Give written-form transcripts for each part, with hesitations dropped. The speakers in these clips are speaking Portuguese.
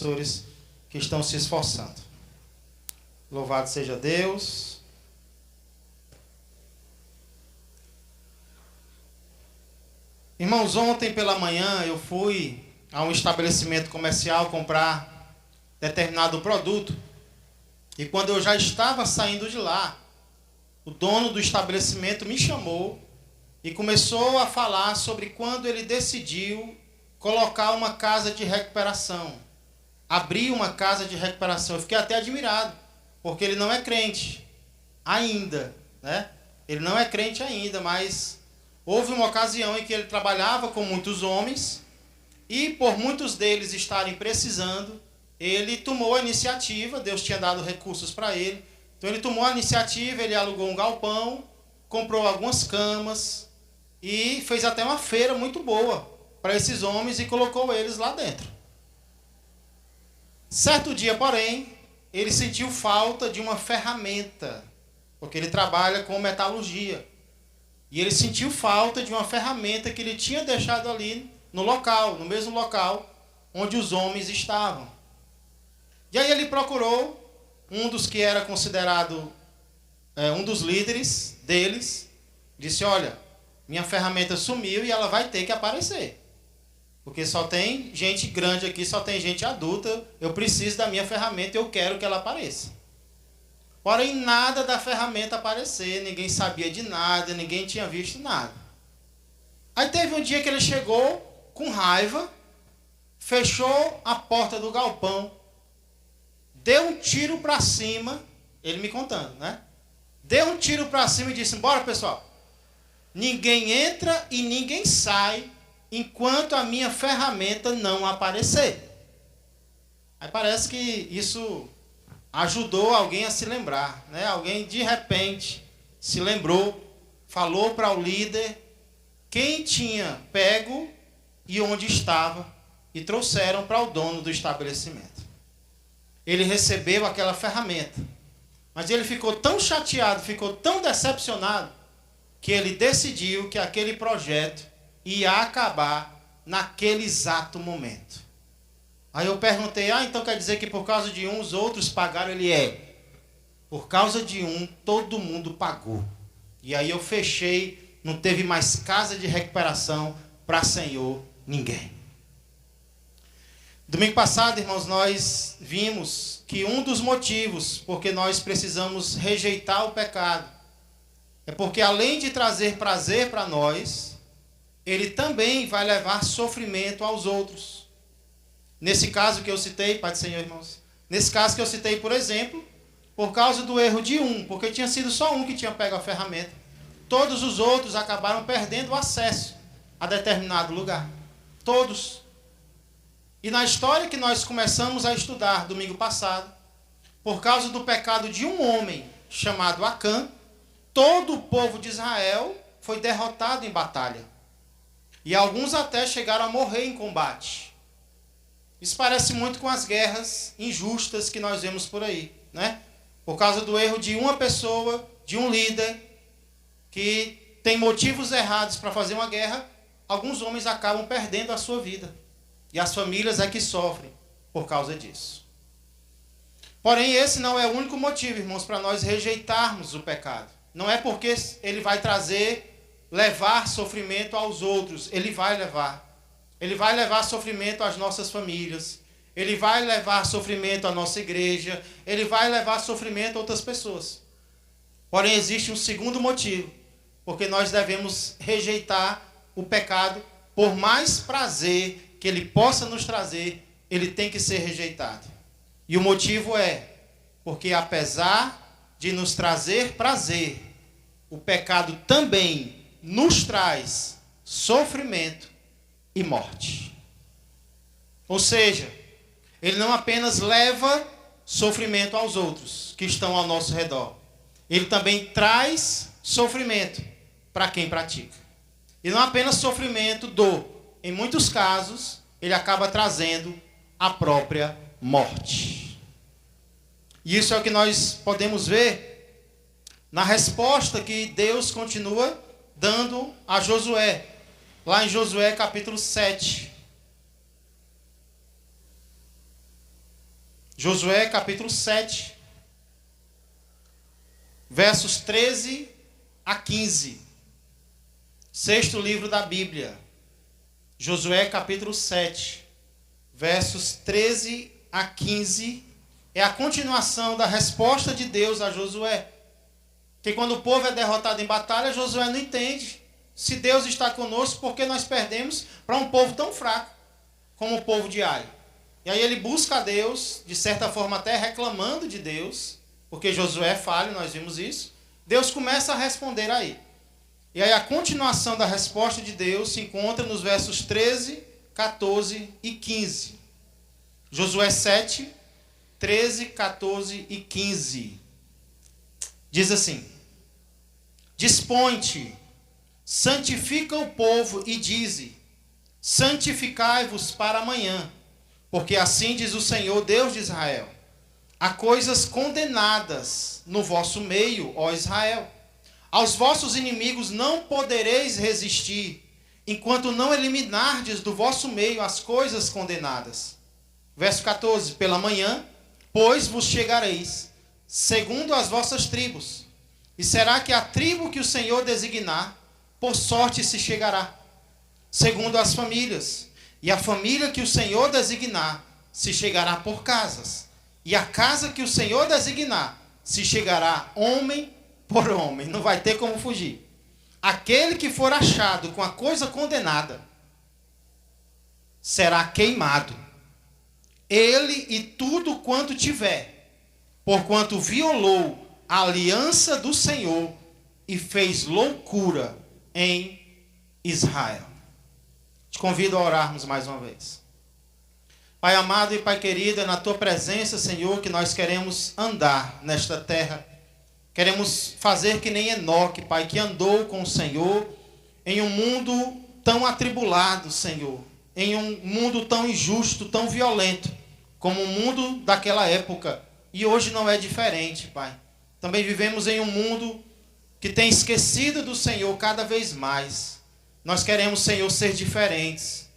professores que estão se esforçando. Louvado seja Deus. Irmãos, ontem pela manhã eu fui a um estabelecimento comercial comprar determinado produto. E quando eu já estava saindo de lá, o dono do estabelecimento me chamou e começou a falar sobre quando ele decidiu colocar uma casa de recuperação. Abrir uma casa de recuperação. Eu fiquei até admirado, porque ele não é crente ainda, né? Ele não é crente ainda, mas houve uma ocasião em que ele trabalhava com muitos homens e por muitos deles estarem precisando, ele tomou a iniciativa, Deus tinha dado recursos para ele, então ele tomou a iniciativa, ele alugou um galpão, comprou algumas camas e fez até uma feira muito boa para esses homens e colocou eles lá dentro. Certo dia, porém, ele sentiu falta de uma ferramenta, porque ele trabalha com metalurgia. E ele sentiu falta de uma ferramenta que ele tinha deixado ali no local, no mesmo local onde os homens estavam. E aí ele procurou um dos que era considerado um dos líderes deles, disse: olha, minha ferramenta sumiu e ela vai ter que aparecer. Porque só tem gente grande aqui, só tem gente adulta, eu preciso da minha ferramenta e eu quero que ela apareça. Porém, nada da ferramenta aparecer, ninguém sabia de nada, ninguém tinha visto nada. Aí teve um dia que ele chegou com raiva, fechou a porta do galpão, deu um tiro para cima, ele me contando, né? Deu um tiro para cima e disse: bora pessoal, ninguém entra e ninguém sai enquanto a minha ferramenta não aparecer. Aí parece que isso ajudou alguém a se lembrar, né? Alguém de repente se lembrou, falou para o líder quem tinha pego e onde estava e trouxeram para o dono do estabelecimento. Ele recebeu aquela ferramenta, mas ele ficou tão chateado, ficou tão decepcionado, que ele decidiu que aquele projeto ia acabar naquele exato momento. Aí eu perguntei: então quer dizer que por causa de um os outros pagaram? Ele por causa de um todo mundo pagou. E aí eu fechei, não teve mais casa de recuperação para Senhor ninguém. Domingo passado, irmãos, nós vimos que um dos motivos porque nós precisamos rejeitar o pecado é porque além de trazer prazer para nós, ele também vai levar sofrimento aos outros. Nesse caso que eu citei, Pai do Senhor, irmãos, nesse caso que eu citei, por exemplo, por causa do erro de um, porque tinha sido só um que tinha pego a ferramenta, todos os outros acabaram perdendo o acesso a determinado lugar. Todos. E na história que nós começamos a estudar domingo passado, por causa do pecado de um homem chamado Acã, todo o povo de Israel foi derrotado em batalha. E alguns até chegaram a morrer em combate. Isso parece muito com as guerras injustas que nós vemos por aí, né? Por causa do erro de uma pessoa, de um líder, que tem motivos errados para fazer uma guerra, alguns homens acabam perdendo a sua vida. E as famílias é que sofrem por causa disso. Porém, esse não é o único motivo, irmãos, para nós rejeitarmos o pecado. Não é porque ele vai levar sofrimento aos outros. Ele vai levar. Ele vai levar sofrimento às nossas famílias. Ele vai levar sofrimento à nossa igreja. Ele vai levar sofrimento a outras pessoas. Porém, existe um segundo motivo. Porque nós devemos rejeitar o pecado. Por mais prazer que ele possa nos trazer, ele tem que ser rejeitado. E o motivo é porque apesar de nos trazer prazer, o pecado também nos traz sofrimento e morte. Ou seja, ele não apenas leva sofrimento aos outros que estão ao nosso redor, ele também traz sofrimento para quem pratica. E não apenas sofrimento, dor. Em muitos casos, ele acaba trazendo a própria morte. E isso é o que nós podemos ver na resposta que Deus continua dando a Josué, lá em Josué capítulo 7. Josué capítulo 7, versos 13 a 15. Sexto livro da Bíblia. Josué capítulo 7, versos 13 a 15. É a continuação da resposta de Deus a Josué. Que quando o povo é derrotado em batalha, Josué não entende. Se Deus está conosco, por que nós perdemos para um povo tão fraco como o povo de Ai? E aí ele busca a Deus, de certa forma até reclamando de Deus, porque Josué é falho, nós vimos isso. Deus começa a responder aí. E aí a continuação da resposta de Deus se encontra nos versos 13, 14 e 15. Josué 7, 13, 14 e 15. Diz assim: Dispõe-te, santifica o povo e dize: santificai-vos para amanhã, porque assim diz o Senhor Deus de Israel: há coisas condenadas no vosso meio, ó Israel. Aos vossos inimigos não podereis resistir, enquanto não eliminardes do vosso meio as coisas condenadas. Verso 14: Pela manhã, pois vos chegareis, segundo as vossas tribos, e será que a tribo que o Senhor designar, por sorte se chegará, segundo as famílias, e a família que o Senhor designar, se chegará por casas, e a casa que o Senhor designar, se chegará homem por homem, não vai ter como fugir. Aquele que for achado com a coisa condenada, será queimado, ele e tudo quanto tiver, porquanto violou a aliança do Senhor e fez loucura em Israel. Te convido a orarmos mais uma vez. Pai amado e Pai querido, é na Tua presença, Senhor, que nós queremos andar nesta terra. Queremos fazer que nem Enoque, Pai, que andou com o Senhor em um mundo tão atribulado, Senhor, em um mundo tão injusto, tão violento, como o mundo daquela época. E hoje não é diferente, Pai. Também vivemos em um mundo que tem esquecido do Senhor cada vez mais. Nós queremos, Senhor, ser diferentes.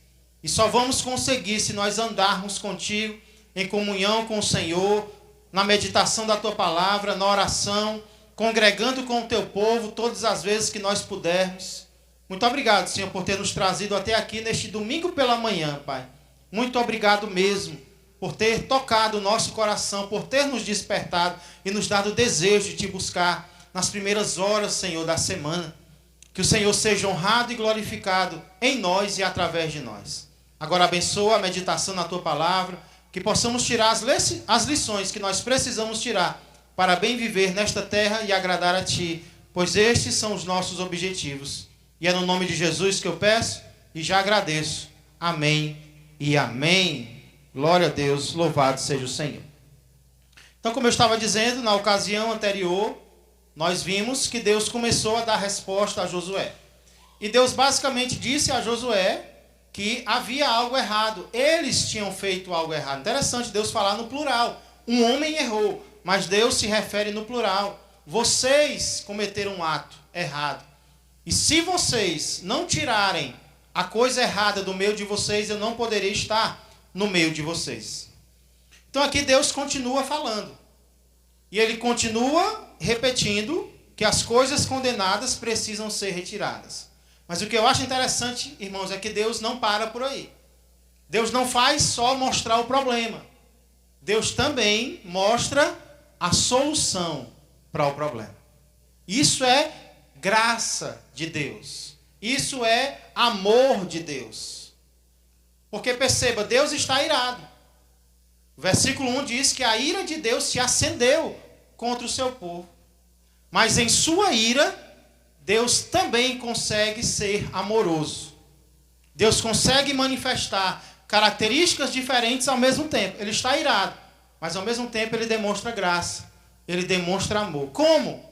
E só vamos conseguir se nós andarmos contigo, em comunhão com o Senhor, na meditação da Tua palavra, na oração, congregando com o Teu povo todas as vezes que nós pudermos. Muito obrigado, Senhor, por ter nos trazido até aqui neste domingo pela manhã, Pai. Muito obrigado mesmo por ter tocado o nosso coração, por ter nos despertado e nos dado o desejo de Te buscar nas primeiras horas, Senhor, da semana. Que o Senhor seja honrado e glorificado em nós e através de nós. Agora abençoa a meditação na Tua palavra, que possamos tirar as lições que nós precisamos tirar para bem viver nesta terra e agradar a Ti, pois estes são os nossos objetivos. E é no nome de Jesus que eu peço e já agradeço. Amém e amém. Glória a Deus, louvado seja o Senhor. Então, como eu estava dizendo, na ocasião anterior, nós vimos que Deus começou a dar resposta a Josué. E Deus basicamente disse a Josué que havia algo errado. Eles tinham feito algo errado. Interessante Deus falar no plural. Um homem errou, mas Deus se refere no plural. Vocês cometeram um ato errado. E se vocês não tirarem a coisa errada do meio de vocês, eu não poderia estar no meio de vocês. Então aqui Deus continua falando. E Ele continua repetindo que as coisas condenadas precisam ser retiradas. Mas o que eu acho interessante, irmãos, é que Deus não para por aí. Deus não faz só mostrar o problema. Deus também mostra a solução para o problema. Isso é graça de Deus. Isso é amor de Deus. Porque perceba, Deus está irado. O versículo 1 diz que a ira de Deus se acendeu contra o seu povo. Mas em sua ira, Deus também consegue ser amoroso. Deus consegue manifestar características diferentes ao mesmo tempo. Ele está irado, mas ao mesmo tempo ele demonstra graça. Ele demonstra amor. Como?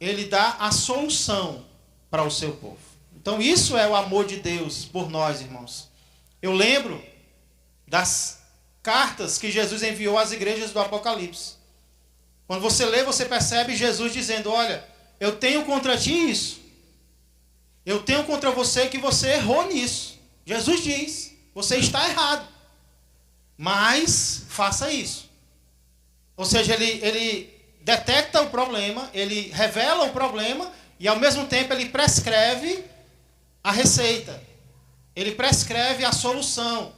Ele dá a solução para o seu povo. Então isso é o amor de Deus por nós, irmãos. Eu lembro das cartas que Jesus enviou às igrejas do Apocalipse. Quando você lê, você percebe Jesus dizendo: olha, eu tenho contra ti isso. Eu tenho contra você que você errou nisso. Jesus diz, você está errado. Mas faça isso. Ou seja, ele detecta o problema, ele revela o problema e ao mesmo tempo ele prescreve a receita. Ele prescreve a solução.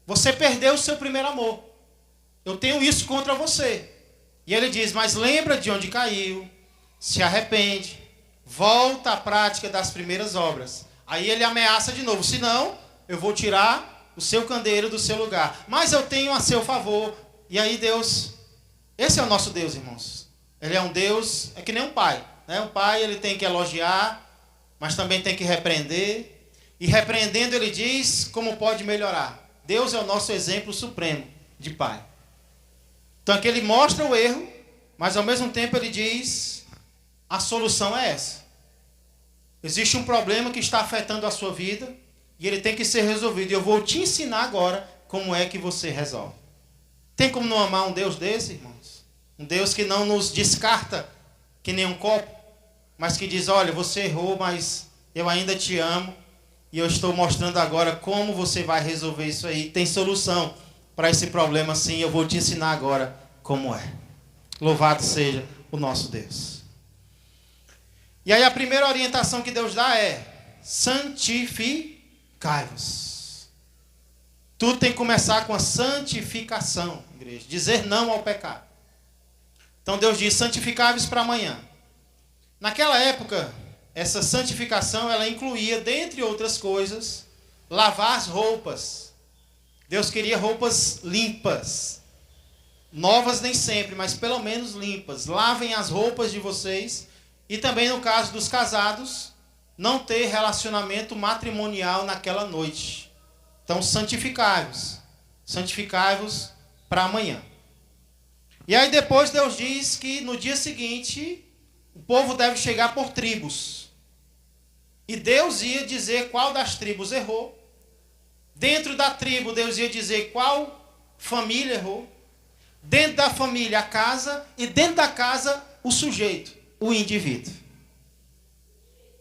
Você perdeu o seu primeiro amor. Eu tenho isso contra você. E ele diz, mas lembra de onde caiu, se arrepende, volta à prática das primeiras obras. Aí ele ameaça de novo, senão eu vou tirar o seu candeeiro do seu lugar. Mas eu tenho a seu favor. E aí Deus, esse é o nosso Deus, irmãos. Ele é um Deus, é que nem um pai. Né? Um pai ele tem que elogiar, mas também tem que repreender. E repreendendo ele diz como pode melhorar. Deus é o nosso exemplo supremo de pai. Então aqui ele mostra o erro, mas ao mesmo tempo ele diz, a solução é essa. Existe um problema que está afetando a sua vida e ele tem que ser resolvido. E eu vou te ensinar agora como é que você resolve. Tem como não amar um Deus desse, irmãos? Um Deus que não nos descarta que nem um copo, mas que diz, olha, você errou, mas eu ainda te amo. E eu estou mostrando agora como você vai resolver isso aí. Tem solução para esse problema sim. Eu vou te ensinar agora como é. Louvado seja o nosso Deus. E aí a primeira orientação que Deus dá é santificai-vos. Tudo tem que começar com a santificação, igreja. Dizer não ao pecado. Então Deus diz, santificai-vos para amanhã. Naquela época, essa santificação, ela incluía, dentre outras coisas, lavar as roupas. Deus queria roupas limpas. Novas nem sempre, mas pelo menos limpas. Lavem as roupas de vocês. E também no caso dos casados, não ter relacionamento matrimonial naquela noite. Então, santificai-vos. Santificai-vos para amanhã. E aí depois Deus diz que no dia seguinte, o povo deve chegar por tribos. E Deus ia dizer qual das tribos errou. Dentro da tribo, Deus ia dizer qual família errou. Dentro da família, a casa. E dentro da casa, o sujeito, o indivíduo.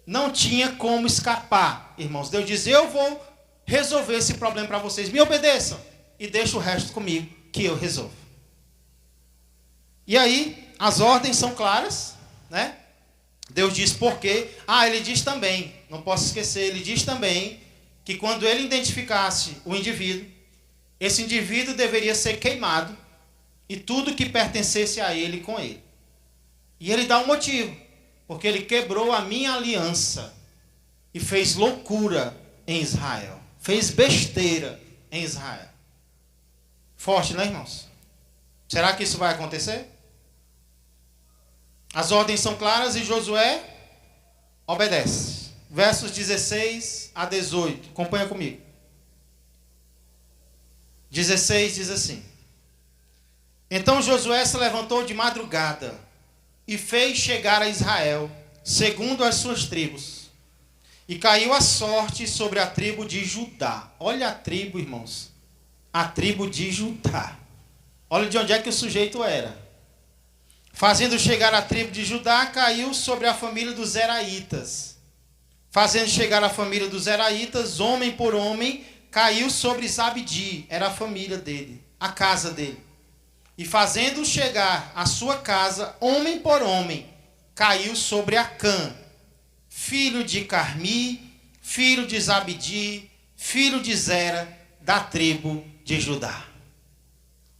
Não tinha como escapar, irmãos. Deus diz, eu vou resolver esse problema para vocês. Me obedeçam. E deixa o resto comigo, que eu resolvo. E aí, as ordens são claras, né? Deus diz por quê. Ele diz também, não posso esquecer, ele diz também que quando ele identificasse o indivíduo, esse indivíduo deveria ser queimado e tudo que pertencesse a ele com ele. E ele dá um motivo, porque ele quebrou a minha aliança e fez loucura em Israel. Fez besteira em Israel. Forte, né, irmãos? Será que isso vai acontecer? As ordens são claras e Josué obedece. Versos 16 a 18. Acompanha comigo. 16 diz assim. Então Josué se levantou de madrugada e fez chegar a Israel, segundo as suas tribos. E caiu a sorte sobre a tribo de Judá. Olha a tribo, irmãos. A tribo de Judá. Olha de onde é que o sujeito era. Fazendo chegar a tribo de Judá, caiu sobre a família dos Zeraitas. Fazendo chegar a família dos Zeraitas, homem por homem, caiu sobre Zabdi. Era a família dele, a casa dele. E fazendo chegar a sua casa, homem por homem, caiu sobre Acã, filho de Carmi, filho de Zabdi, filho de Zera, da tribo de Judá.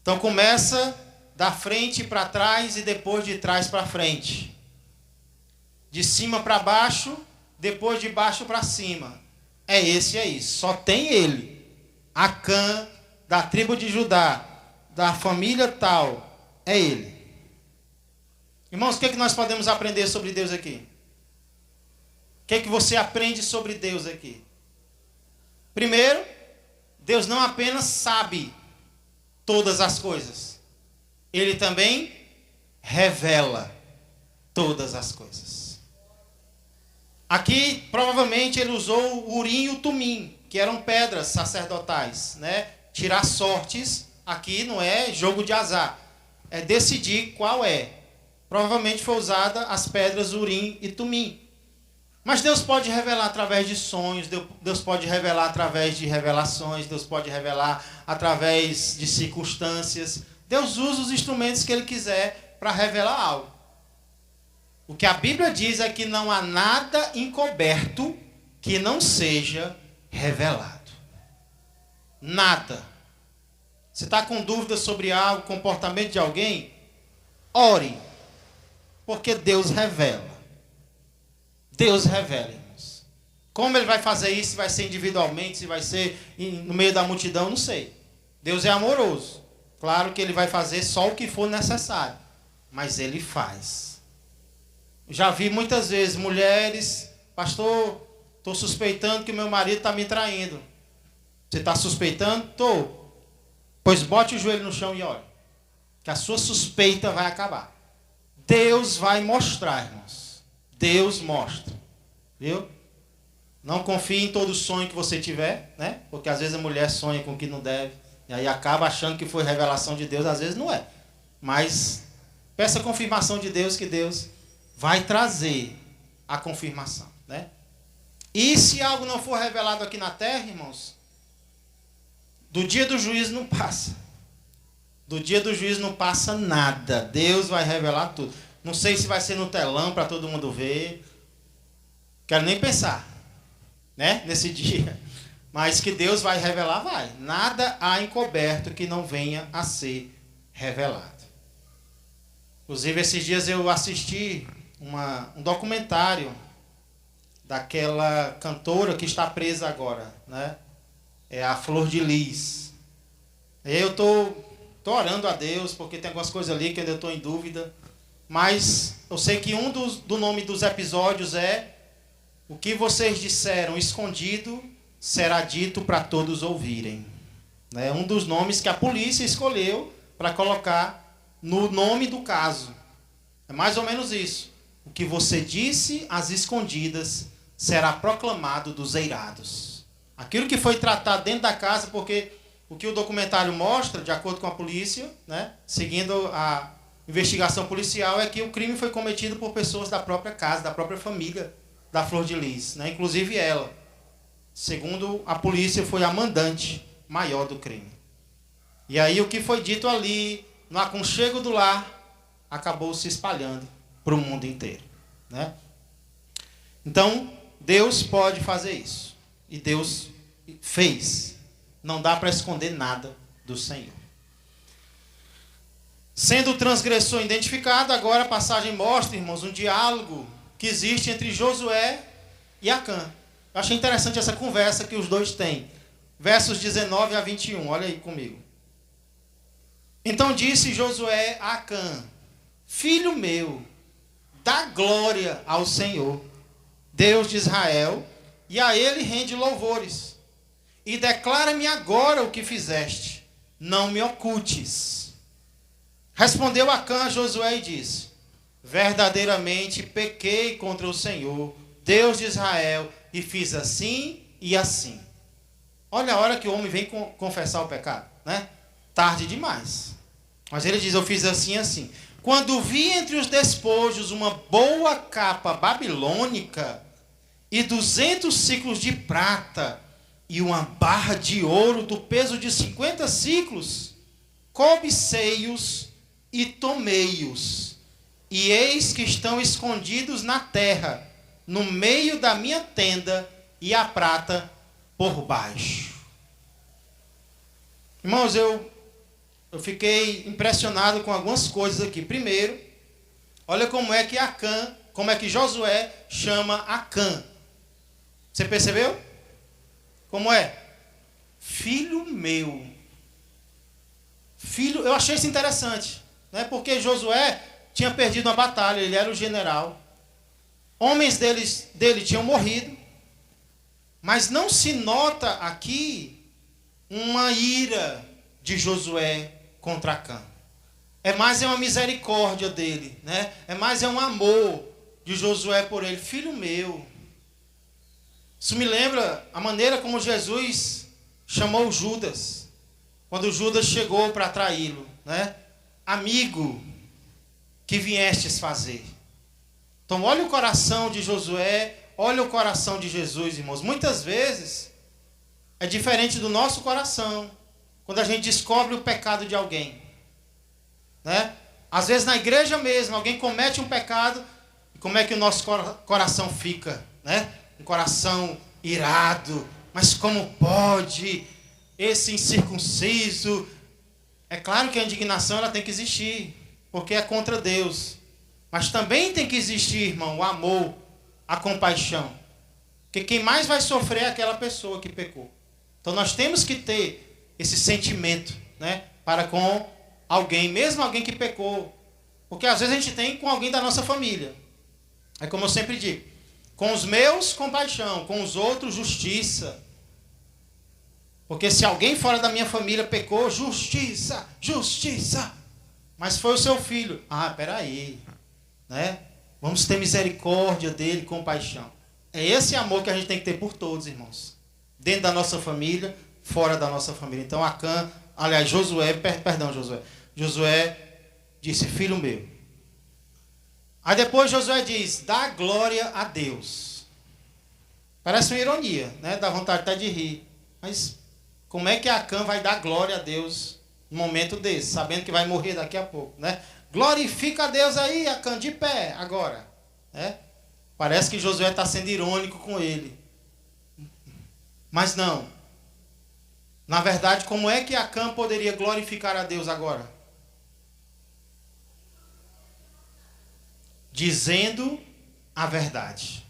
Então começa da frente para trás e depois de trás para frente. De cima para baixo, depois de baixo para cima. É esse aí, só tem ele. Acã, da tribo de Judá, da família tal, é ele. Irmãos, o que é que nós podemos aprender sobre Deus aqui? O que é que você aprende sobre Deus aqui? Primeiro, Deus não apenas sabe todas as coisas. Ele também revela todas as coisas. Aqui, provavelmente, ele usou o Urim e o Tumim, que eram pedras sacerdotais, né? Tirar sortes, aqui não é jogo de azar. É decidir qual é. Provavelmente foi usada as pedras Urim e Tumim. Mas Deus pode revelar através de sonhos, Deus pode revelar através de revelações, Deus pode revelar através de circunstâncias. Deus usa os instrumentos que Ele quiser para revelar algo. O que a Bíblia diz é que não há nada encoberto que não seja revelado. Nada. Você está com dúvidas sobre algo, comportamento de alguém? Ore. Porque Deus revela. Deus revela, irmãos. Como Ele vai fazer isso? Se vai ser individualmente, se vai ser no meio da multidão, não sei. Deus é amoroso. Claro que Ele vai fazer só o que for necessário. Mas Ele faz. Já vi muitas vezes mulheres, pastor, estou suspeitando que meu marido está me traindo. Você está suspeitando? Estou. Pois bote o joelho no chão e ore. Que a sua suspeita vai acabar. Deus vai mostrar, irmãos. Deus mostra. Viu? Não confie em todo sonho que você tiver, né? Porque às vezes a mulher sonha com o que não deve. E aí acaba achando que foi revelação de Deus. Às vezes não é. Mas peça a confirmação de Deus, que Deus vai trazer a confirmação, né? E se algo não for revelado aqui na terra, irmãos, do dia do juízo não passa. Do dia do juízo não passa nada. Deus vai revelar tudo. Não sei se vai ser no telão para todo mundo ver. Quero nem pensar, né? Nesse dia. Mas que Deus vai revelar, vai. Nada há encoberto que não venha a ser revelado. Inclusive, esses dias eu assisti um documentário daquela cantora que está presa agora, né? É a Flor de Lis. Eu tô orando a Deus, porque tem algumas coisas ali que ainda eu estou em dúvida. Mas eu sei que do nome dos episódios é: o que vocês disseram escondido será dito para todos ouvirem. É um dos nomes que a polícia escolheu para colocar no nome do caso. É mais ou menos isso. O que você disse às escondidas será proclamado dos eirados. Aquilo que foi tratado dentro da casa, porque o que o documentário mostra, de acordo com a polícia, né, seguindo a investigação policial, é que o crime foi cometido por pessoas da própria casa, da própria família da Flor de Lis, né, inclusive ela. Segundo a polícia, foi a mandante maior do crime. E aí o que foi dito ali, no aconchego do lar, acabou se espalhando para o mundo inteiro, né? Então, Deus pode fazer isso. E Deus fez. Não dá para esconder nada do Senhor. Sendo o transgressor identificado, agora a passagem mostra, irmãos, um diálogo que existe entre Josué e Acã. Eu achei interessante essa conversa que os dois têm. Versos 19 a 21, olha aí comigo. Então disse Josué a Acã: filho meu, dá glória ao Senhor, Deus de Israel, e a Ele rende louvores. E declara-me agora o que fizeste, não me ocultes. Respondeu Acã a Josué e disse: verdadeiramente pequei contra o Senhor, Deus de Israel, e fiz assim e assim. Olha a hora que o homem vem confessar o pecado, né? Tarde demais. Mas ele diz: eu fiz assim e assim. Quando vi entre os despojos uma boa capa babilônica e 200 ciclos de prata e uma barra de ouro do peso de 50 ciclos, cobicei-os e tomei-os. E eis que estão escondidos na terra, no meio da minha tenda, e a prata por baixo. Irmãos, eu fiquei impressionado com algumas coisas aqui. Primeiro, olha como é que Acã, como é que Josué chama Acã. Você percebeu? Como é? Filho meu. Filho, eu achei isso interessante, né? Porque Josué tinha perdido uma batalha, ele era o general. Homens dele tinham morrido, mas não se nota aqui uma ira de Josué contra Acã. É mais uma misericórdia dele, né? É mais um amor de Josué por ele. Filho meu. Isso me lembra a maneira como Jesus chamou Judas, quando Judas chegou para traí-lo, né? Amigo, que viestes fazer. Então olha o coração de Josué, olha o coração de Jesus, irmãos. Muitas vezes é diferente do nosso coração quando a gente descobre o pecado de alguém. né? Às vezes na igreja mesmo, alguém comete um pecado, e como é que o nosso coração fica, né? Um coração irado. Mas como pode esse incircunciso? É claro que a indignação ela tem que existir, porque é contra Deus. Mas também tem que existir, irmão, o amor, a compaixão. Porque quem mais vai sofrer é aquela pessoa que pecou. Então nós temos que ter esse sentimento, né, para com alguém, mesmo alguém que pecou. Porque às vezes a gente tem com alguém da nossa família. É como eu sempre digo, com os meus, compaixão, com os outros, justiça. Porque se alguém fora da minha família pecou, justiça, justiça. Mas foi o seu filho. Ah, peraí, né? Vamos ter misericórdia dele, compaixão. É esse amor que a gente tem que ter por todos, irmãos. Dentro da nossa família, fora da nossa família. Então Josué disse, filho meu. Aí depois Josué diz, dá glória a Deus. Parece uma ironia, né? Dá vontade até de rir. Mas como é que Acã vai dar glória a Deus num momento desse, sabendo que vai morrer daqui a pouco, né? Glorifica a Deus aí, Acã, de pé, agora. Né? Parece que Josué está sendo irônico com ele. Mas não. Na verdade, como é que Acã poderia glorificar a Deus agora? Dizendo a verdade.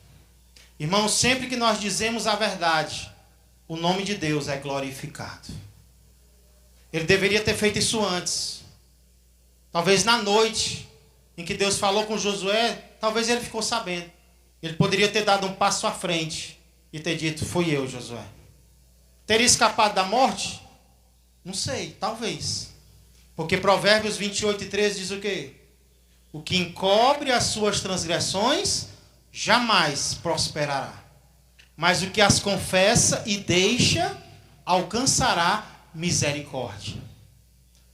Irmãos, sempre que nós dizemos a verdade, o nome de Deus é glorificado. Ele deveria ter feito isso antes. Talvez na noite em que Deus falou com Josué, talvez ele ficou sabendo. Ele poderia ter dado um passo à frente e ter dito, fui eu, Josué. Teria escapado da morte? Não sei, talvez. Porque Provérbios 28:13 diz o quê? O que encobre as suas transgressões, jamais prosperará. Mas o que as confessa e deixa, alcançará misericórdia.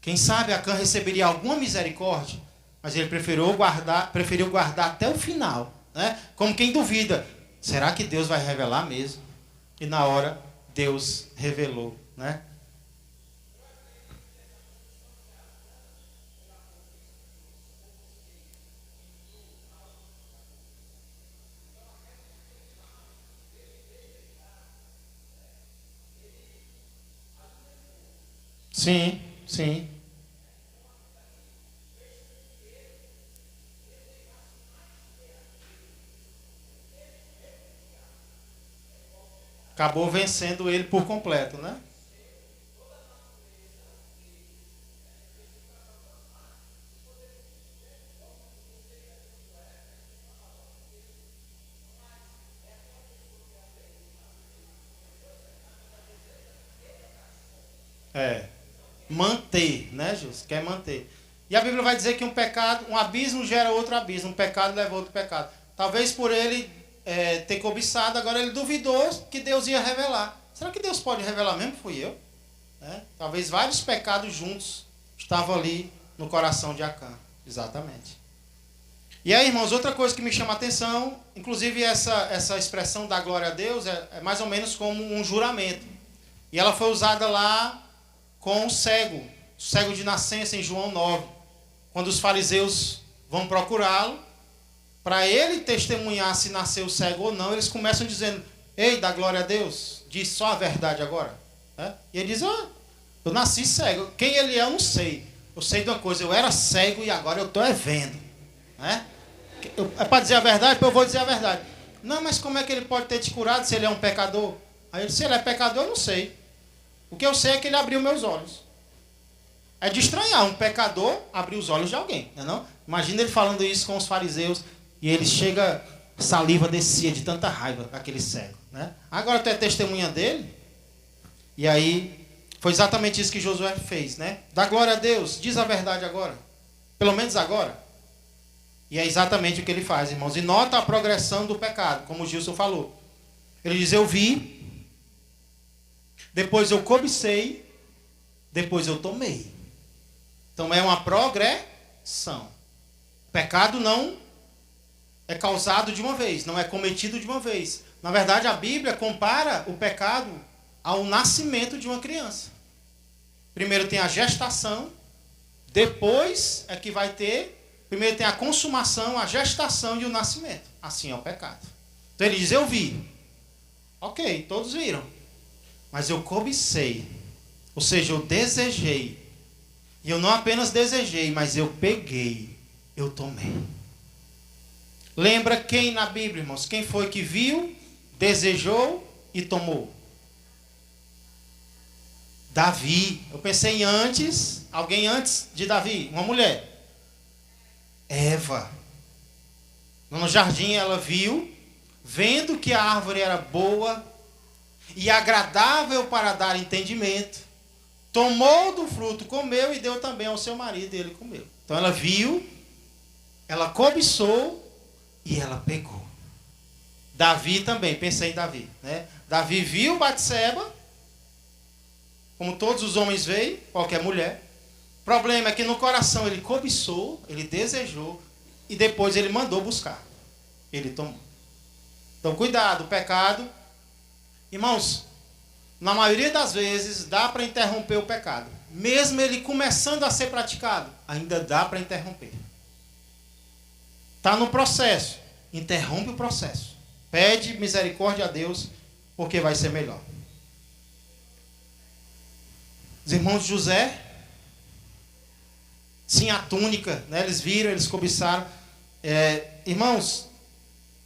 Quem sabe Acã receberia alguma misericórdia, mas ele preferiu guardar até o final, né? Como quem duvida, será que Deus vai revelar mesmo? E na hora, Deus revelou, né? Sim, sim. Acabou vencendo ele por completo, né? É. Manter, né, Jus? Quer manter. E a Bíblia vai dizer que um abismo gera outro abismo, um pecado leva a outro pecado. Talvez por ele ter cobiçado, agora ele duvidou que Deus ia revelar. Será que Deus pode revelar mesmo? Fui eu? Talvez vários pecados juntos estavam ali no coração de Acã. Exatamente. E aí, irmãos, outra coisa que me chama a atenção, inclusive essa expressão da glória a Deus é mais ou menos como um juramento. E ela foi usada lá com o cego de nascença em João 9. Quando os fariseus vão procurá-lo, para ele testemunhar se nasceu cego ou não, eles começam dizendo, ei, dá glória a Deus, diz só a verdade agora. E ele diz, eu nasci cego. Quem ele é, eu não sei. Eu sei de uma coisa, eu era cego e agora eu estou vendo. É para dizer a verdade, eu vou dizer a verdade. Não, mas como é que ele pode ter te curado se ele é um pecador? Aí ele disse, se ele é pecador, eu não sei. O que eu sei é que ele abriu meus olhos. É de estranhar um pecador abrir os olhos de alguém, não é não? Imagina ele falando isso com os fariseus e ele chega, saliva descia de tanta raiva, aquele cego, né? Agora tu é testemunha dele? E aí, foi exatamente isso que Josué fez, né? Dá glória a Deus, diz a verdade agora. Pelo menos agora. E é exatamente o que ele faz, irmãos. E nota a progressão do pecado, como o Gilson falou. Ele diz, eu vi, depois eu cobicei, depois eu tomei. Então é uma progressão. O pecado não é causado de uma vez, não é cometido de uma vez. Na verdade, a Bíblia compara o pecado ao nascimento de uma criança. Primeiro tem a gestação, Depois é que vai ter, primeiro tem a consumação, a gestação e o nascimento. Assim é o pecado. Então ele diz, eu vi. Ok, todos viram. Mas eu cobicei. Ou seja, eu desejei. E eu não apenas desejei, mas eu peguei. Eu tomei. Lembra quem na Bíblia, irmãos? Quem foi que viu, desejou e tomou? Davi. Eu pensei em antes, alguém antes de Davi, uma mulher. Eva. No jardim ela viu, vendo que a árvore era boa e agradável para dar entendimento, tomou do fruto, comeu e deu também ao seu marido e ele comeu. Então ela viu, ela cobiçou e ela pegou. Davi também, pensei em Davi, né? Davi viu Batseba, como todos os homens veem, qualquer mulher. O problema é que no coração ele cobiçou, ele desejou, e depois ele mandou buscar. Ele tomou. Então cuidado, o pecado. Irmãos, na maioria das vezes dá para interromper o pecado. Mesmo ele começando a ser praticado, ainda dá para interromper. Está no processo. Interrompe o processo. Pede misericórdia a Deus, porque vai ser melhor. Os irmãos de José, sim, a túnica, né? Eles viram, eles cobiçaram. Irmãos,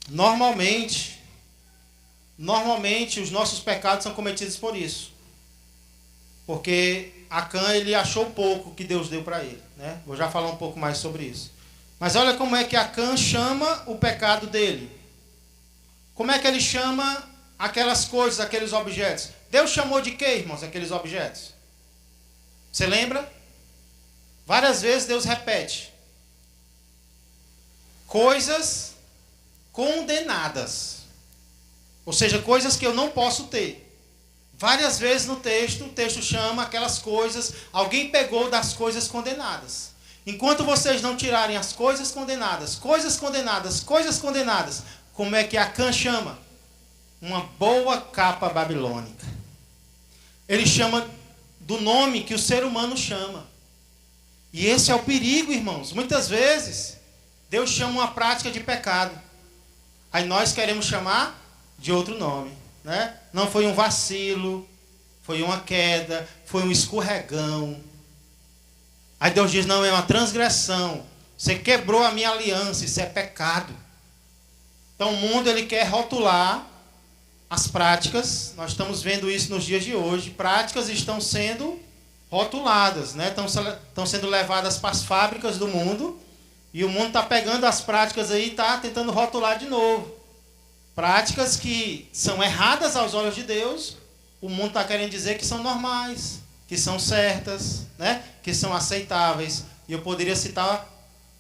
normalmente os nossos pecados são cometidos por isso. Porque Acã, ele achou pouco que Deus deu para ele, né? Vou já falar um pouco mais sobre isso. Mas olha como é que Acã chama o pecado dele. Como é que ele chama aquelas coisas, aqueles objetos? Deus chamou de quê, irmãos, aqueles objetos? Você lembra? Várias vezes Deus repete. Coisas condenadas. Ou seja, coisas que eu não posso ter. Várias vezes no texto, o texto chama aquelas coisas, alguém pegou das coisas condenadas. Enquanto vocês não tirarem as coisas condenadas, como é que Acã chama? Uma boa capa babilônica. Ele chama do nome que o ser humano chama. E esse é o perigo, irmãos. Muitas vezes, Deus chama uma prática de pecado. Aí nós queremos chamar de outro nome, né? Não foi um vacilo, foi uma queda, foi um escorregão. Aí Deus diz, não, é uma transgressão. Você quebrou a minha aliança, isso é pecado. Então o mundo, ele quer rotular as práticas. Nós estamos vendo isso nos dias de hoje. Práticas estão sendo rotuladas, né? Estão sendo levadas para as fábricas do mundo. E o mundo está pegando as práticas aí e está tentando rotular de novo. Práticas que são erradas aos olhos de Deus, o mundo está querendo dizer que são normais, que são certas, né? Que são aceitáveis. E eu poderia citar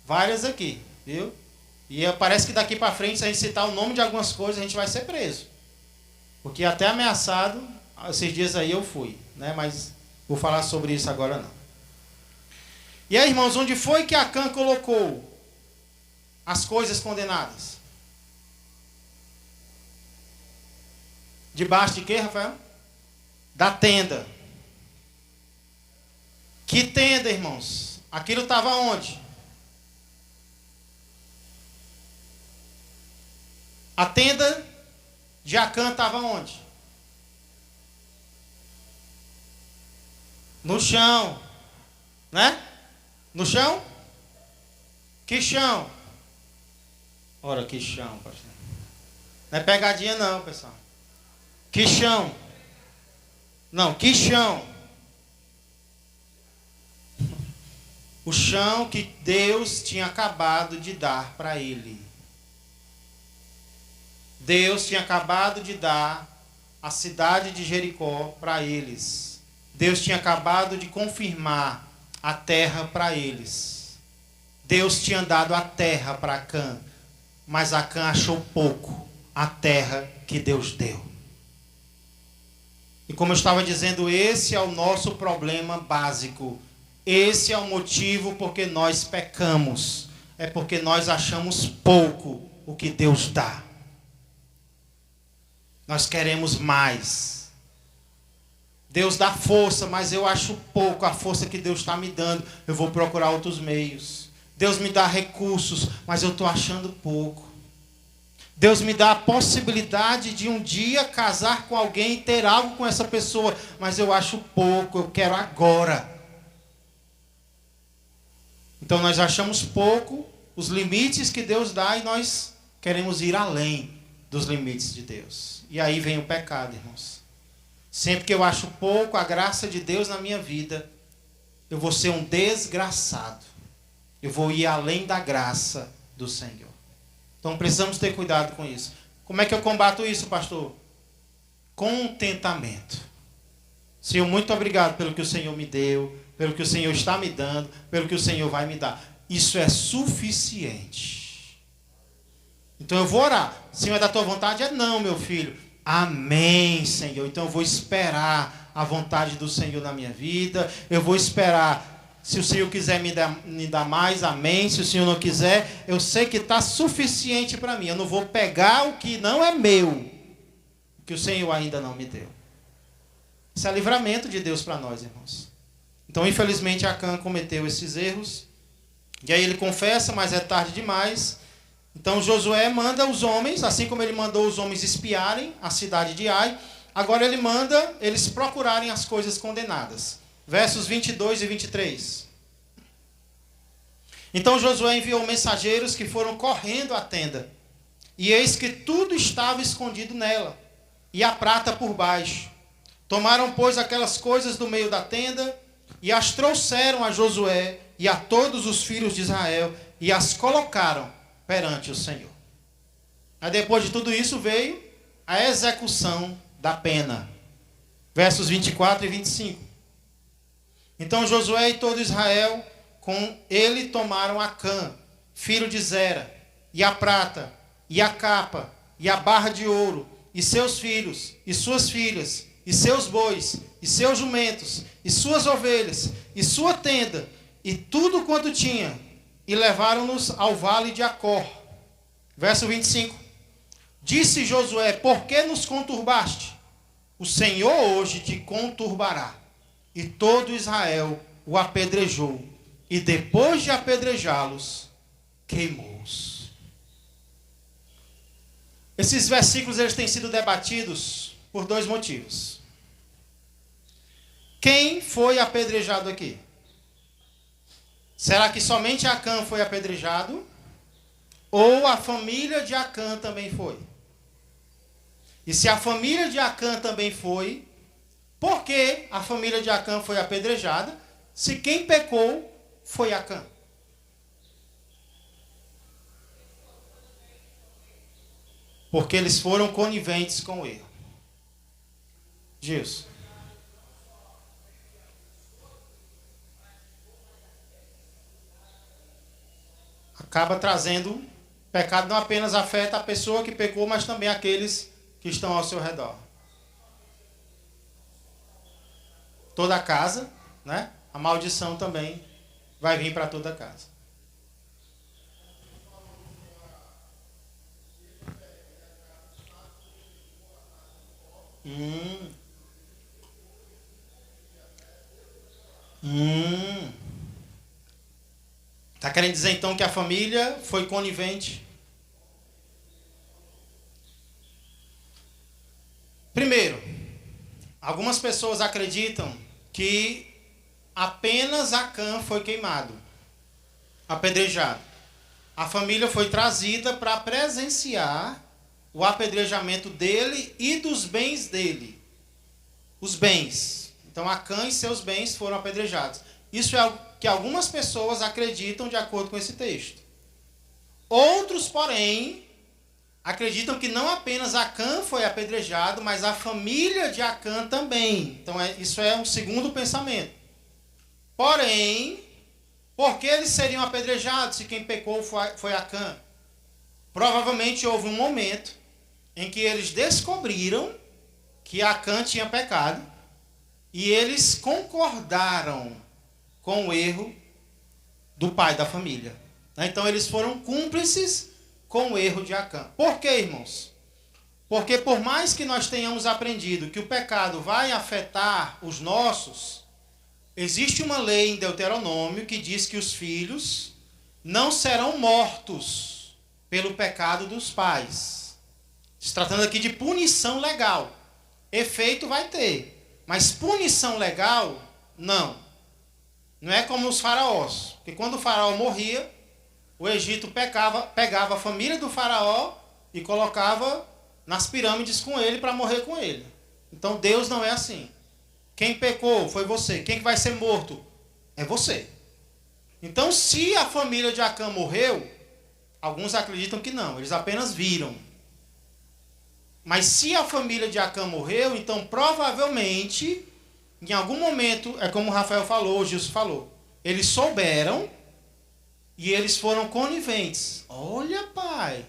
várias aqui, viu? E parece que daqui para frente, se a gente citar o nome de algumas coisas, a gente vai ser preso. Porque até ameaçado, esses dias aí eu fui, né? Mas vou falar sobre isso agora não. E aí, irmãos, onde foi que Acã colocou as coisas condenadas? Debaixo de quê, Rafael? Da tenda. Que tenda, irmãos? Aquilo estava onde? A tenda de Acã estava onde? No chão. Né? No chão? Que chão? Ora, que chão, pastor. Não é pegadinha não, pessoal. Que chão? Não, que chão? O chão que Deus tinha acabado de dar para ele. Deus tinha acabado de dar a cidade de Jericó para eles. Deus tinha acabado de confirmar a terra para eles. Deus tinha dado a terra para Acã, mas Acã achou pouco a terra que Deus deu. E como eu estava dizendo, esse é o nosso problema básico. Esse é o motivo porque nós pecamos. É porque nós achamos pouco o que Deus dá. Nós queremos mais. Deus dá força, mas eu acho pouco a força que Deus está me dando. Eu vou procurar outros meios. Deus me dá recursos, mas eu estou achando pouco. Deus me dá a possibilidade de um dia casar com alguém e ter algo com essa pessoa, mas eu acho pouco, eu quero agora. Então nós achamos pouco os limites que Deus dá e nós queremos ir além dos limites de Deus. E aí vem o pecado, irmãos. Sempre que eu acho pouco a graça de Deus na minha vida, eu vou ser um desgraçado. Eu vou ir além da graça do Senhor. Então precisamos ter cuidado com isso. Como é que eu combato isso, pastor? Contentamento. Senhor, muito obrigado pelo que o Senhor me deu, pelo que o Senhor está me dando, pelo que o Senhor vai me dar. Isso é suficiente. Então eu vou orar. Senhor, é da tua vontade? É não, meu filho. Amém, Senhor. Então eu vou esperar a vontade do Senhor na minha vida. Eu vou esperar. Se o Senhor quiser me dar mais, amém. Se o Senhor não quiser, eu sei que está suficiente para mim. Eu não vou pegar o que não é meu, o que o Senhor ainda não me deu. Isso é livramento de Deus para nós, irmãos. Então, infelizmente, Acã cometeu esses erros. E aí ele confessa, mas é tarde demais. Então, Josué manda os homens, assim como ele mandou os homens espiarem a cidade de Ai, agora ele manda eles procurarem as coisas condenadas. Versos 22 e 23. Então Josué enviou mensageiros que foram correndo à tenda. E eis que tudo estava escondido nela, e a prata por baixo. Tomaram, pois, aquelas coisas do meio da tenda, e as trouxeram a Josué e a todos os filhos de Israel, e as colocaram perante o Senhor. Aí depois de tudo isso veio a execução da pena. Versos 24 e 25. Então Josué e todo Israel com ele tomaram Acã, filho de Zera, e a prata, e a capa, e a barra de ouro, e seus filhos, e suas filhas, e seus bois, e seus jumentos, e suas ovelhas, e sua tenda, e tudo quanto tinha, e levaram-nos ao vale de Acor. Verso 25. Disse Josué: por que nos conturbaste? O Senhor hoje te conturbará. E todo Israel o apedrejou, e depois de apedrejá-los, queimou-os. Esses versículos eles têm sido debatidos por dois motivos. Quem foi apedrejado aqui? Será que somente Acã foi apedrejado? Ou a família de Acã também foi? E se a família de Acã também foi, por que a família de Acã foi apedrejada, se quem pecou foi Acã? Porque eles foram coniventes com o erro. Gilson. Acaba trazendo, pecado não apenas afeta a pessoa que pecou, mas também aqueles que estão ao seu redor. Toda a casa, né? A maldição também vai vir para toda a casa. Está querendo dizer então que a família foi conivente? Primeiro, algumas pessoas acreditam que apenas Acã foi queimado, apedrejado. A família foi trazida para presenciar o apedrejamento dele e dos bens dele. Os bens. Então Acã e seus bens foram apedrejados. Isso é algo que algumas pessoas acreditam de acordo com esse texto. Outros, porém, acreditam que não apenas Acã foi apedrejado, mas a família de Acã também. Então isso é um segundo pensamento. Porém, por que eles seriam apedrejados se quem pecou foi Acã? Provavelmente houve um momento em que eles descobriram que Acã tinha pecado e eles concordaram com o erro do pai da família. Então eles foram cúmplices com o erro de Acã. Por quê, irmãos? Porque por mais que nós tenhamos aprendido que o pecado vai afetar os nossos, existe uma lei em Deuteronômio que diz que os filhos não serão mortos pelo pecado dos pais. Se tratando aqui de punição legal. Efeito vai ter, mas punição legal, não. Não é como os faraós, porque quando o faraó morria, o Egito pegava a família do faraó e colocava nas pirâmides com ele para morrer com ele. Então Deus não é assim. Quem pecou foi você. Quem que vai ser morto? É você. Então, se a família de Acã morreu, alguns acreditam que não, eles apenas viram. Mas se a família de Acã morreu, então provavelmente, em algum momento, é como o Rafael falou, o Gilson falou, eles souberam e eles foram coniventes. Olha, pai,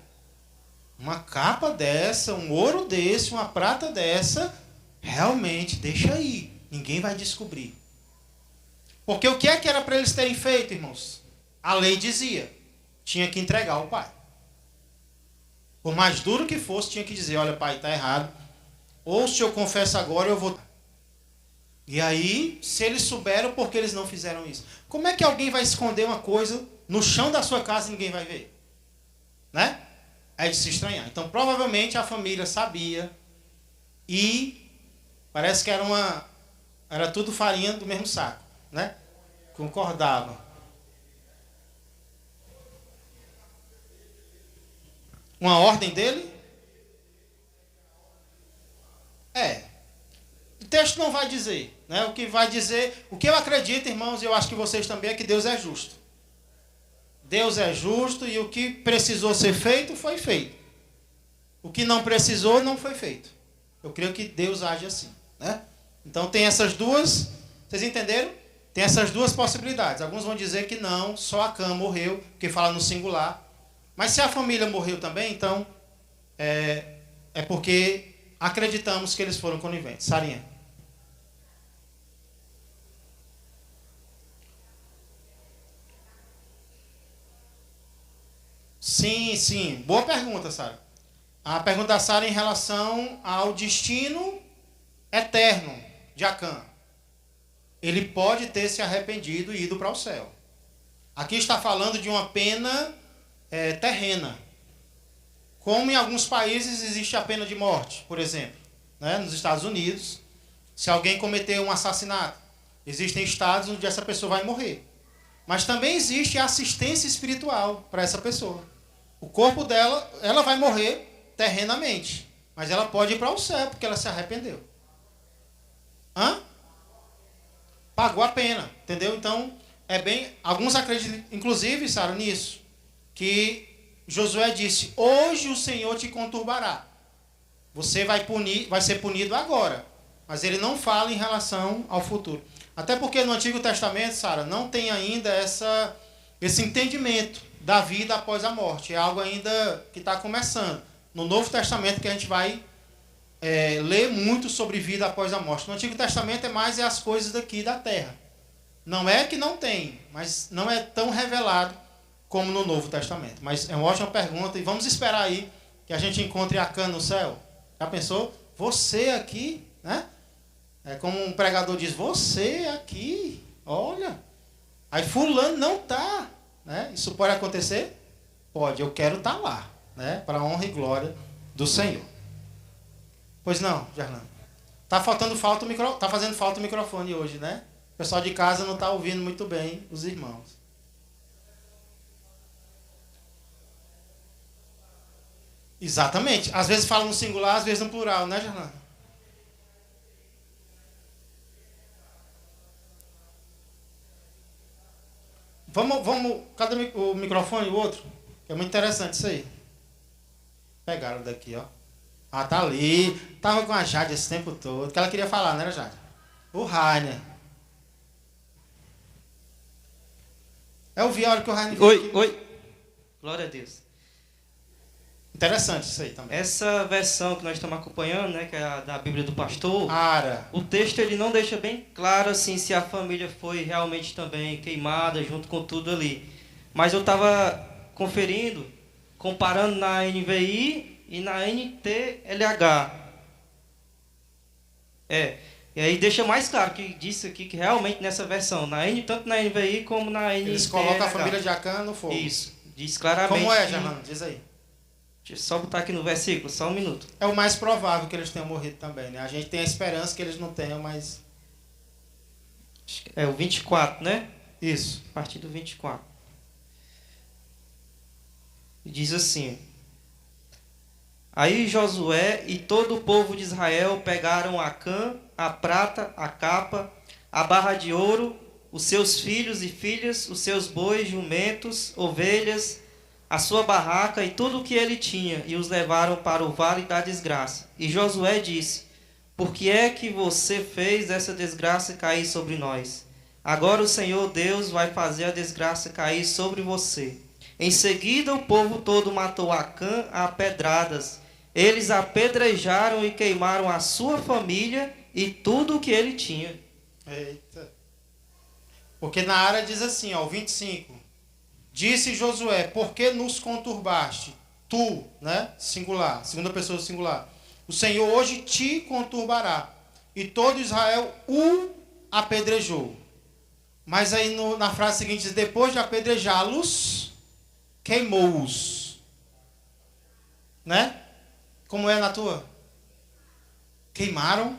uma capa dessa, um ouro desse, uma prata dessa, realmente, deixa aí, ninguém vai descobrir. Porque o que é que era para eles terem feito, irmãos? A lei dizia, tinha que entregar ao pai. Por mais duro que fosse, tinha que dizer, olha, pai, está errado. Ou se eu confesso agora, eu vou... E aí, se eles souberam, por que eles não fizeram isso? Como é que alguém vai esconder uma coisa no chão da sua casa e ninguém vai ver? Né? É de se estranhar. Então, provavelmente, a família sabia e parece que era tudo farinha do mesmo saco, né? Concordava. Uma ordem dele? O texto não vai dizer, né? O que vai dizer, o que eu acredito, irmãos, e eu acho que vocês também, é que Deus é justo. Deus é justo e o que precisou ser feito, foi feito. O que não precisou, não foi feito. Eu creio que Deus age assim, né? Então tem essas duas, vocês entenderam? Tem essas duas possibilidades. Alguns vão dizer que não, só Acã morreu, porque fala no singular. Mas se a família morreu também, então é porque acreditamos que eles foram coniventes. Sarinha. Sim, sim. Boa pergunta, Sara. A pergunta da Sara em relação ao destino eterno de Acã. Ele pode ter se arrependido e ido para o céu. Aqui está falando de uma pena terrena. Como em alguns países existe a pena de morte, por exemplo. Né? Nos Estados Unidos, se alguém cometer um assassinato, existem estados onde essa pessoa vai morrer. Mas também existe assistência espiritual para essa pessoa. O corpo dela, ela vai morrer terrenamente, mas ela pode ir para o céu, porque ela se arrependeu. Pagou a pena, entendeu? Então, alguns acreditam, inclusive, Sara, nisso, que Josué disse, hoje o Senhor te conturbará. Você vai ser punido agora. Mas ele não fala em relação ao futuro. Até porque no Antigo Testamento, Sara, não tem ainda esse entendimento da vida após a morte. É algo ainda que está começando. No Novo Testamento que a gente vai ler muito sobre vida após a morte. No Antigo Testamento é mais as coisas daqui da terra. Não é que não tem, mas não é tão revelado como no Novo Testamento. Mas é uma ótima pergunta e vamos esperar aí que a gente encontre Acã no céu. Já pensou? Você aqui, né? É como um pregador diz, você aqui, olha. Aí fulano não está, né? Isso pode acontecer? Pode, eu quero estar lá, né? Para a honra e glória do Senhor. Pois não, Gerlando. Tá fazendo falta o microfone hoje, né? O pessoal de casa não está ouvindo muito bem os irmãos. Exatamente. Às vezes fala no singular, às vezes no plural, né, Gerlando? Vamos. Cadê o microfone e o outro? É muito interessante isso aí. Pegaram daqui, ó. Ah, tá ali. Tava com a Jade esse tempo todo. Que ela queria falar, não era, Jade? O Rainer. Eu vi a hora que o Rainer... Oi. Glória a Deus. Interessante isso aí também. Essa versão que nós estamos acompanhando, né, que é a da Bíblia do Pastor, Ara. o texto ele não deixa bem claro assim se a família foi realmente também queimada junto com tudo ali. Mas eu estava conferindo, comparando na NVI e na NTLH. E aí deixa mais claro que disse aqui que realmente nessa versão, tanto na NVI como na NTLH. Eles colocam a família de Acã no fogo. Isso, diz claramente. Como é, Gerlando? Diz aí. Deixa eu só botar aqui no versículo, só um minuto. É o mais provável que eles tenham morrido também, né? A gente tem a esperança que eles não tenham, mas... É o 24, né? Isso. A partir do 24. Diz assim: Aí Josué e todo o povo de Israel pegaram Acã, a prata, a capa, a barra de ouro, os seus filhos e filhas, os seus bois, jumentos, ovelhas, a sua barraca e tudo o que ele tinha, e os levaram para o vale da desgraça. E Josué disse: Por que é que você fez essa desgraça cair sobre nós? Agora o Senhor Deus vai fazer a desgraça cair sobre você. Em seguida o povo todo matou Acã a pedradas. Eles apedrejaram e queimaram a sua família e tudo o que ele tinha. Eita. Porque na área diz assim, ó, o 25. Disse Josué: Por que nos conturbaste? Tu, né? Singular, segunda pessoa singular. O Senhor hoje te conturbará. E todo Israel o apedrejou. Mas aí na frase seguinte diz: Depois de apedrejá-los, queimou-os. Né? Como é na tua? Queimaram?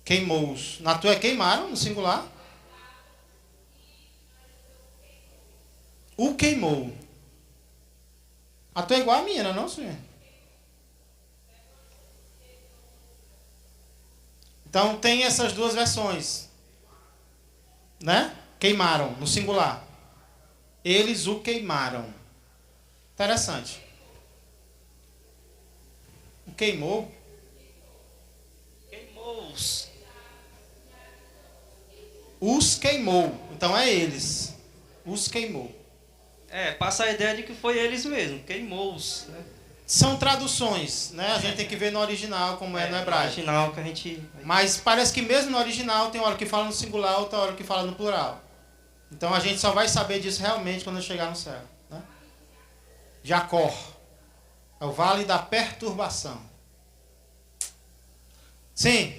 Queimou-os. Na tua é queimaram, no singular? O queimou. A tua é igual a minha, não, senhor? Então tem essas duas versões. Né? Queimaram, no singular. Eles o queimaram. Interessante. O queimou. Queimou-os. Os queimou. Então é eles. Os queimou. Passa a ideia de que foi eles mesmo. Queimou-os. Né? São traduções, né? A gente tem que ver no original como é no hebraico. Original que a gente... Mas parece que mesmo no original tem hora que fala no singular, outra hora que fala no plural. Então a gente só vai saber disso realmente quando chegar no céu. Né? Jacó. É o vale da perturbação. Sim.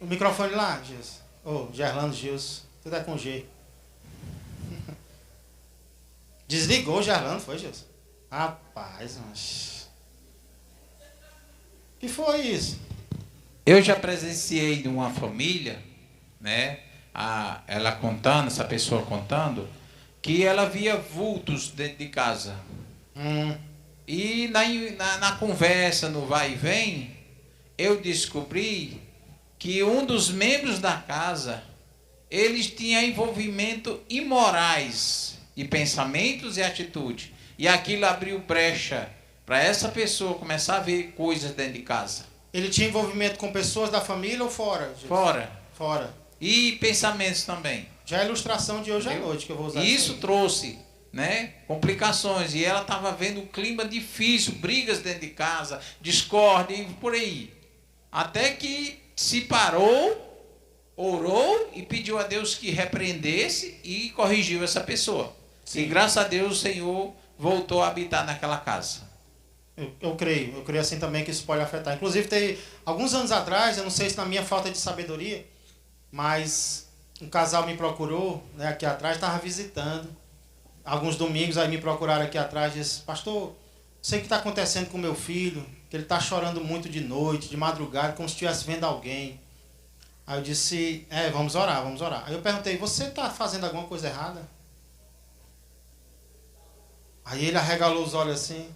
O microfone lá, Gilson. Gerlando Gilson. Tudo é com G. Desligou o Gerlando, foi, Gilson? Rapaz, mas... que foi isso? Eu já presenciei de uma família, né? Ela contando, essa pessoa contando, que ela via vultos dentro de casa. E na conversa, no vai e vem, eu descobri que um dos membros da casa, eles tinham envolvimento imorais de pensamentos e atitude. E aquilo abriu brecha para essa pessoa começar a ver coisas dentro de casa. Ele tinha envolvimento com pessoas da família ou fora? Gilson? Fora. Fora. E pensamentos também. Já é a ilustração de hoje à noite que eu vou usar. Isso trouxe, né, complicações. E ela estava vendo um clima difícil, brigas dentro de casa, discórdia e por aí. Até que se parou, orou e pediu a Deus que repreendesse e corrigiu essa pessoa. Sim. E graças a Deus o Senhor voltou a habitar naquela casa. Eu creio assim também que isso pode afetar. Inclusive, tem alguns anos atrás, eu não sei se na minha falta de sabedoria, mas um casal me procurou, né, aqui atrás, estava visitando. Alguns domingos aí me procuraram aqui atrás e disse: Pastor, sei o que está acontecendo com meu filho, que ele está chorando muito de noite, de madrugada, como se estivesse vendo alguém. Aí eu disse: vamos orar, vamos orar. Aí eu perguntei: você está fazendo alguma coisa errada? Aí ele arregalou os olhos assim: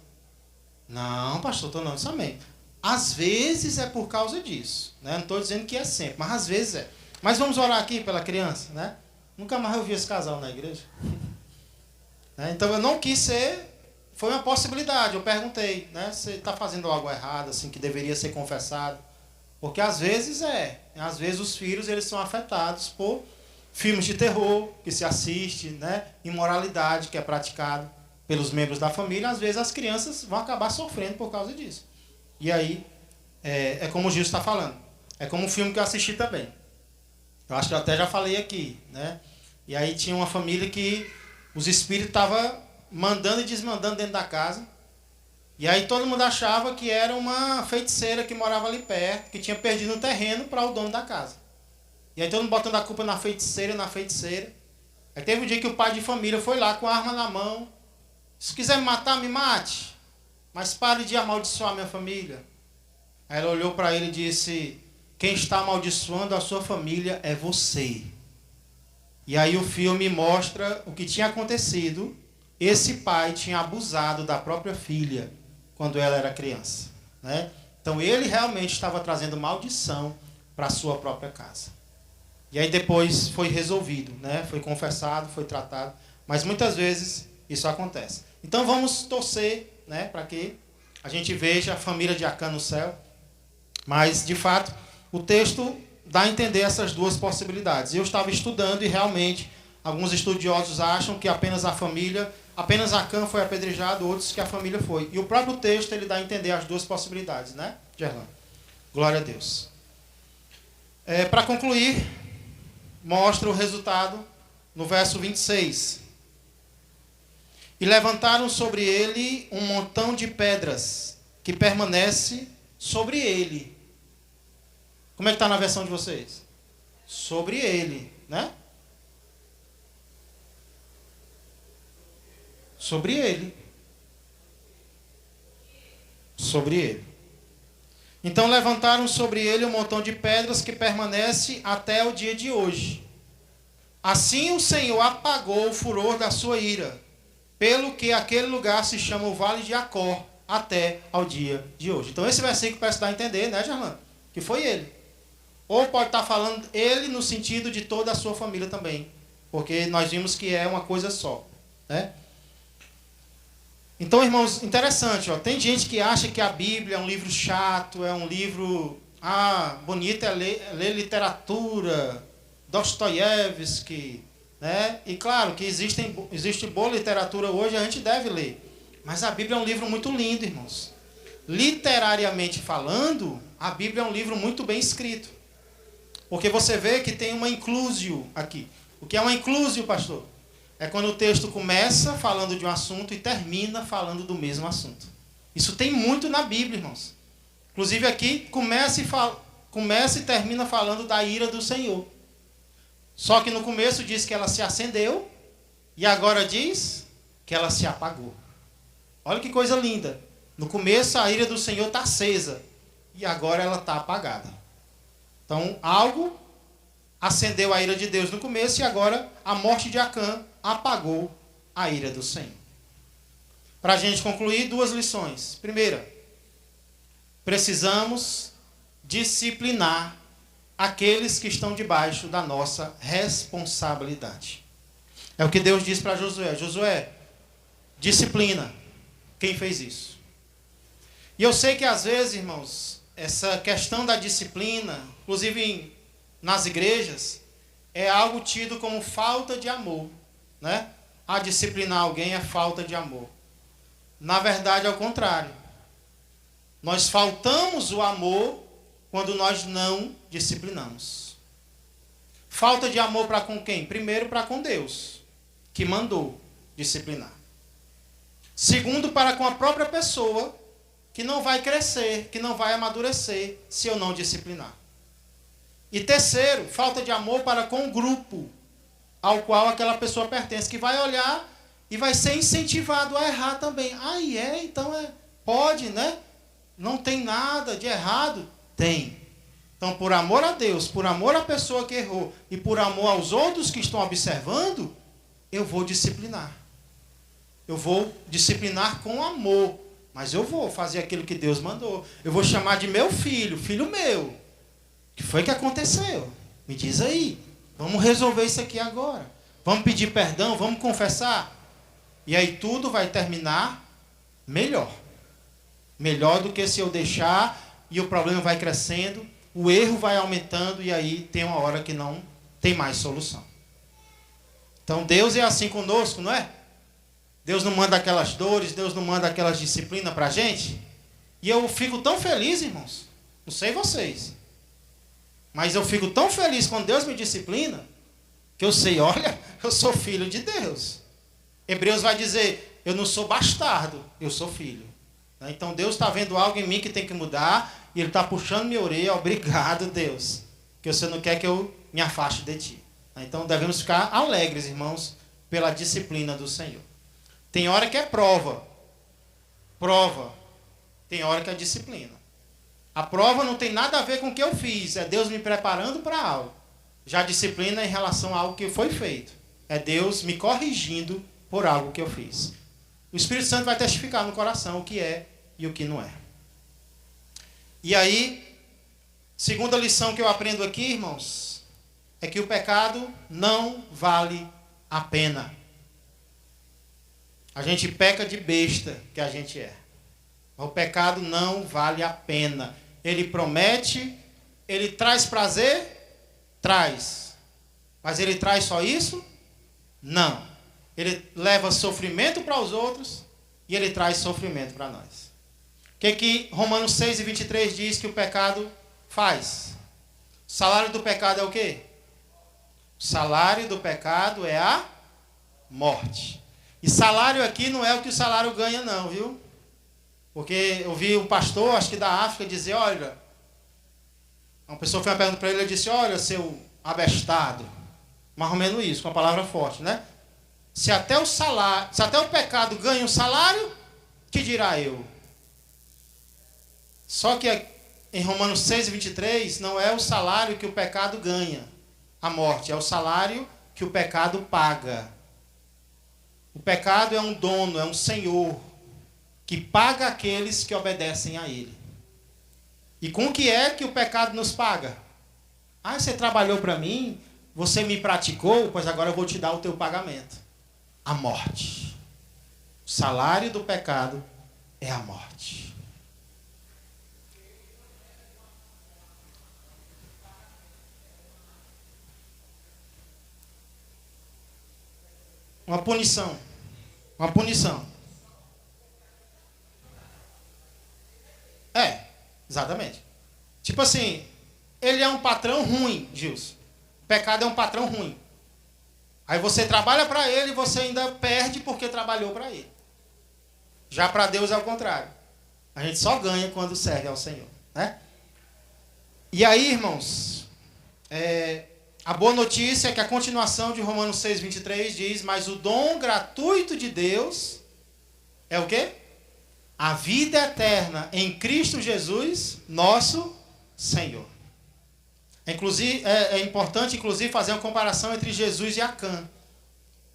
não, pastor, estou não, isso amém. Às vezes é por causa disso, né? Não estou dizendo que é sempre, mas às vezes é. Mas vamos orar aqui pela criança, né? Nunca mais eu vi esse casal na igreja. Né? Então eu não quis ser, foi uma possibilidade, eu perguntei, né? Você está fazendo algo errado, assim, que deveria ser confessado? Porque às vezes às vezes os filhos eles são afetados por filmes de terror que se assiste, né? Imoralidade que é praticado pelos membros da família, às vezes as crianças vão acabar sofrendo por causa disso. E aí, é como o Gil está falando, é como um filme que eu assisti também. Eu acho que eu até já falei aqui, né? E aí tinha uma família que os espíritos estavam mandando e desmandando dentro da casa. E aí todo mundo achava que era uma feiticeira que morava ali perto, que tinha perdido um terreno para o dono da casa. E aí todo mundo botando a culpa na feiticeira, na feiticeira. Aí teve um dia que o pai de família foi lá com a arma na mão. Se quiser me matar, me mate. Mas pare de amaldiçoar minha família. Aí ela olhou para ele e disse: quem está amaldiçoando a sua família é você. E aí o filme mostra o que tinha acontecido. Esse pai tinha abusado da própria filha quando ela era criança, né? Então ele realmente estava trazendo maldição para a sua própria casa. E aí depois foi resolvido, né? Foi confessado, foi tratado. Mas muitas vezes isso acontece. Então vamos torcer, né, para que a gente veja a família de Acã no céu. Mas, de fato, o texto dá a entender essas duas possibilidades. Eu estava estudando e realmente alguns estudiosos acham que apenas Acã foi apedrejado, outros que a família foi. E o próprio texto ele dá a entender as duas possibilidades, né, Gerlão? Glória a Deus. Para concluir, mostra o resultado no verso 26. E levantaram sobre ele um montão de pedras, que permanece sobre ele. Como é que está na versão de vocês? Sobre ele, né? Sobre ele. Sobre ele. Então levantaram sobre ele um montão de pedras que permanece até o dia de hoje. Assim o Senhor apagou o furor da sua ira, pelo que aquele lugar se chama o Vale de Acor, até ao dia de hoje. Então esse versículo parece dar a entender, né, Germano? Que foi ele. Ou pode estar falando ele no sentido de toda a sua família também. Porque nós vimos que é uma coisa só, né? Então, irmãos, interessante, ó, tem gente que acha que a Bíblia é um livro chato, é um livro bonito, é ler literatura, Dostoiévski, né? E claro que existe boa literatura hoje, a gente deve ler. Mas a Bíblia é um livro muito lindo, irmãos. Literariamente falando, a Bíblia é um livro muito bem escrito. Porque você vê que tem uma inclusio aqui. O que é uma inclusio, pastor? É quando o texto começa falando de um assunto e termina falando do mesmo assunto. Isso tem muito na Bíblia, irmãos. Inclusive aqui, começa e termina falando da ira do Senhor. Só que no começo diz que ela se acendeu e agora diz que ela se apagou. Olha que coisa linda. No começo a ira do Senhor está acesa e agora ela está apagada. Então algo acendeu a ira de Deus no começo e agora a morte de Acã apagou a ira do Senhor. Para a gente concluir, duas lições. Primeira, precisamos disciplinar aqueles que estão debaixo da nossa responsabilidade. É o que Deus diz para Josué. Josué, disciplina quem fez isso. E eu sei que às vezes, irmãos, essa questão da disciplina, inclusive nas igrejas, é algo tido como falta de amor, né? A disciplinar alguém é falta de amor. Na verdade, é o contrário. Nós faltamos o amor quando nós não disciplinamos. Falta de amor para com quem? Primeiro, para com Deus, que mandou disciplinar. Segundo, para com a própria pessoa, que não vai crescer, que não vai amadurecer, se eu não disciplinar. E terceiro, falta de amor para com o grupo ao qual aquela pessoa pertence, que vai olhar e vai ser incentivado a errar também. Então pode, né? Não tem nada de errado. Tem. Então, por amor a Deus, por amor à pessoa que errou e por amor aos outros que estão observando, eu vou disciplinar. Eu vou disciplinar com amor, mas eu vou fazer aquilo que Deus mandou. Eu vou chamar de meu filho, filho meu. O que foi que aconteceu? Me diz aí. Vamos resolver isso aqui agora. Vamos pedir perdão, vamos confessar. E aí tudo vai terminar melhor. Melhor do que se eu deixar e o problema vai crescendo, o erro vai aumentando e aí tem uma hora que não tem mais solução. Então Deus é assim conosco, não é? Deus não manda aquelas dores, Deus não manda aquelas disciplinas para a gente. E eu fico tão feliz, irmãos. Não sei vocês. Mas eu fico tão feliz quando Deus me disciplina, que eu sei, olha, eu sou filho de Deus. Hebreus vai dizer, eu não sou bastardo, eu sou filho. Então Deus está vendo algo em mim que tem que mudar e Ele está puxando minha orelha. Obrigado, Deus, que você não quer que eu me afaste de ti. Então devemos ficar alegres, irmãos, pela disciplina do Senhor. Tem hora que é prova. Tem hora que é disciplina. A prova não tem nada a ver com o que eu fiz. É Deus me preparando para algo. Já a disciplina é em relação a algo que foi feito. É Deus me corrigindo por algo que eu fiz. O Espírito Santo vai testificar no coração o que é e o que não é. E aí, segunda lição que eu aprendo aqui, irmãos, é que o pecado não vale a pena. A gente peca de besta que a gente é. O pecado não vale a pena. Ele promete, ele traz prazer? Traz. Mas ele traz só isso? Não. Ele leva sofrimento para os outros e ele traz sofrimento para nós. O que Romanos 6:23 diz que o pecado faz? O salário do pecado é o quê? O salário do pecado é a morte. E salário aqui não é o que o salário ganha não, viu? Porque eu vi um pastor, acho que da África, dizer, olha, uma pessoa fez uma pergunta para ele, ele disse, olha, seu abestado, mais ou menos isso, com uma palavra forte, né? Se até o pecado ganha um salário, que dirá eu? Só que em Romanos 6:23, não é o salário que o pecado ganha, a morte, é o salário que o pecado paga. O pecado é um dono, é um senhor, que paga aqueles que obedecem a ele. E com o que é que o pecado nos paga? Ah, você trabalhou para mim, você me praticou, pois agora eu vou te dar o teu pagamento. A morte. O salário do pecado é a morte. Uma punição. Uma punição. Exatamente. Tipo assim, ele é um patrão ruim, Gilson. O pecado é um patrão ruim. Aí você trabalha para ele e você ainda perde porque trabalhou para ele. Já para Deus é o contrário. A gente só ganha quando serve ao Senhor, né? E aí, irmãos, a boa notícia é que a continuação de Romanos 6:23 diz, mas o dom gratuito de Deus é o quê? A vida eterna em Cristo Jesus, nosso Senhor. É importante, inclusive, fazer uma comparação entre Jesus e Acã.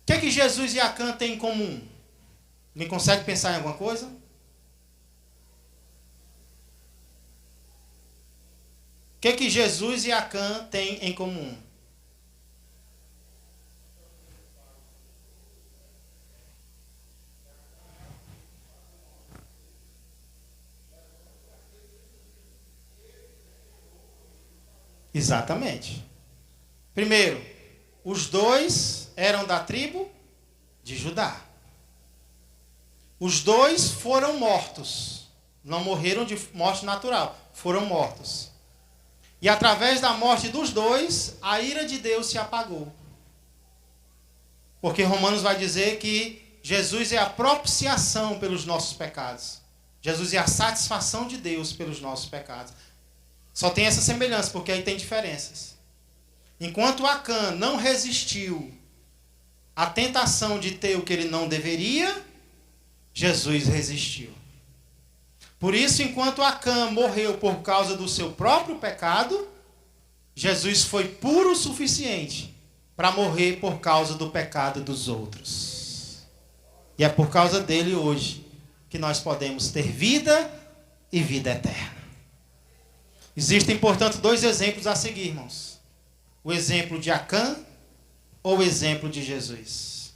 O que Jesus e Acã têm em comum? Alguém consegue pensar em alguma coisa? O que Jesus e Acã têm em comum? Exatamente. Primeiro, os dois eram da tribo de Judá. Os dois foram mortos. Não morreram de morte natural, foram mortos. E através da morte dos dois, a ira de Deus se apagou. Porque Romanos vai dizer que Jesus é a propiciação pelos nossos pecados. Jesus é a satisfação de Deus pelos nossos pecados. Só tem essa semelhança, porque aí tem diferenças. Enquanto Acã não resistiu à tentação de ter o que ele não deveria, Jesus resistiu. Por isso, enquanto Acã morreu por causa do seu próprio pecado, Jesus foi puro o suficiente para morrer por causa do pecado dos outros. E é por causa dele hoje que nós podemos ter vida e vida eterna. Existem, portanto, dois exemplos a seguir, irmãos. O exemplo de Acã ou o exemplo de Jesus?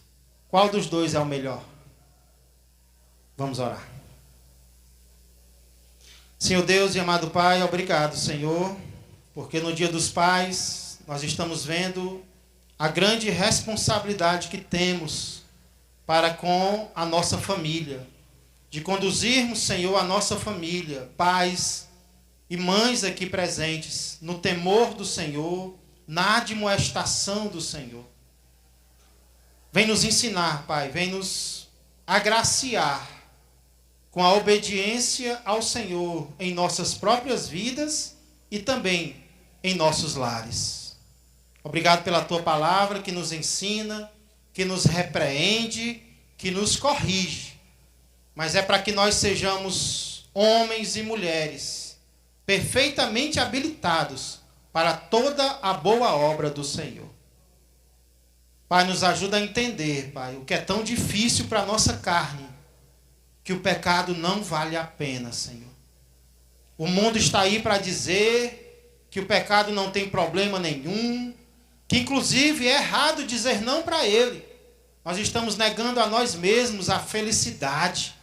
Qual dos dois é o melhor? Vamos orar. Senhor Deus e amado Pai, obrigado, Senhor, porque no Dia dos Pais nós estamos vendo a grande responsabilidade que temos para com a nossa família, de conduzirmos, Senhor, a nossa família, pais e mães aqui presentes, no temor do Senhor, na admoestação do Senhor. Vem nos ensinar, Pai, vem nos agraciar com a obediência ao Senhor em nossas próprias vidas e também em nossos lares. Obrigado pela tua palavra que nos ensina, que nos repreende, que nos corrige. Mas é para que nós sejamos homens e mulheres perfeitamente habilitados para toda a boa obra do Senhor. Pai, nos ajuda a entender, Pai, o que é tão difícil para a nossa carne, que o pecado não vale a pena, Senhor. O mundo está aí para dizer que o pecado não tem problema nenhum, que inclusive é errado dizer não para ele. Nós estamos negando a nós mesmos a felicidade,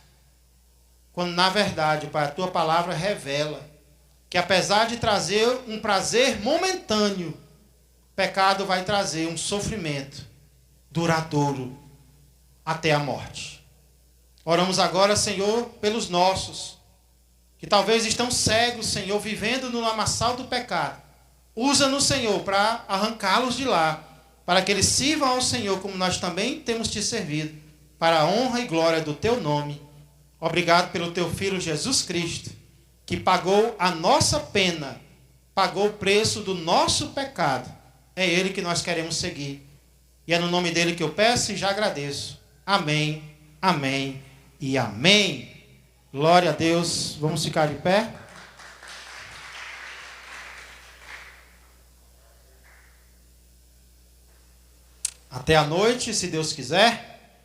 quando na verdade, Pai, a tua palavra revela que apesar de trazer um prazer momentâneo, o pecado vai trazer um sofrimento duradouro até a morte. Oramos agora, Senhor, pelos nossos, que talvez estão cegos, Senhor, vivendo no lamaçal do pecado. Usa-nos, Senhor, para arrancá-los de lá, para que eles sirvam ao Senhor como nós também temos te servido, para a honra e glória do teu nome. Obrigado pelo teu Filho Jesus Cristo, que pagou a nossa pena, pagou o preço do nosso pecado. É Ele que nós queremos seguir. E é no nome dele que eu peço e já agradeço. Amém, amém e amém. Glória a Deus. Vamos ficar de pé? Até a noite, se Deus quiser.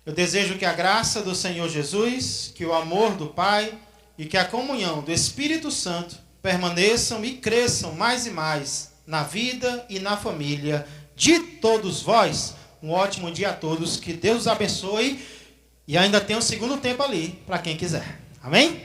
Eu desejo que a graça do Senhor Jesus, que o amor do Pai e que a comunhão do Espírito Santo permaneçam e cresçam mais e mais na vida e na família de todos vós. Um ótimo dia a todos, que Deus os abençoe, e ainda tem um segundo tempo ali para quem quiser. Amém?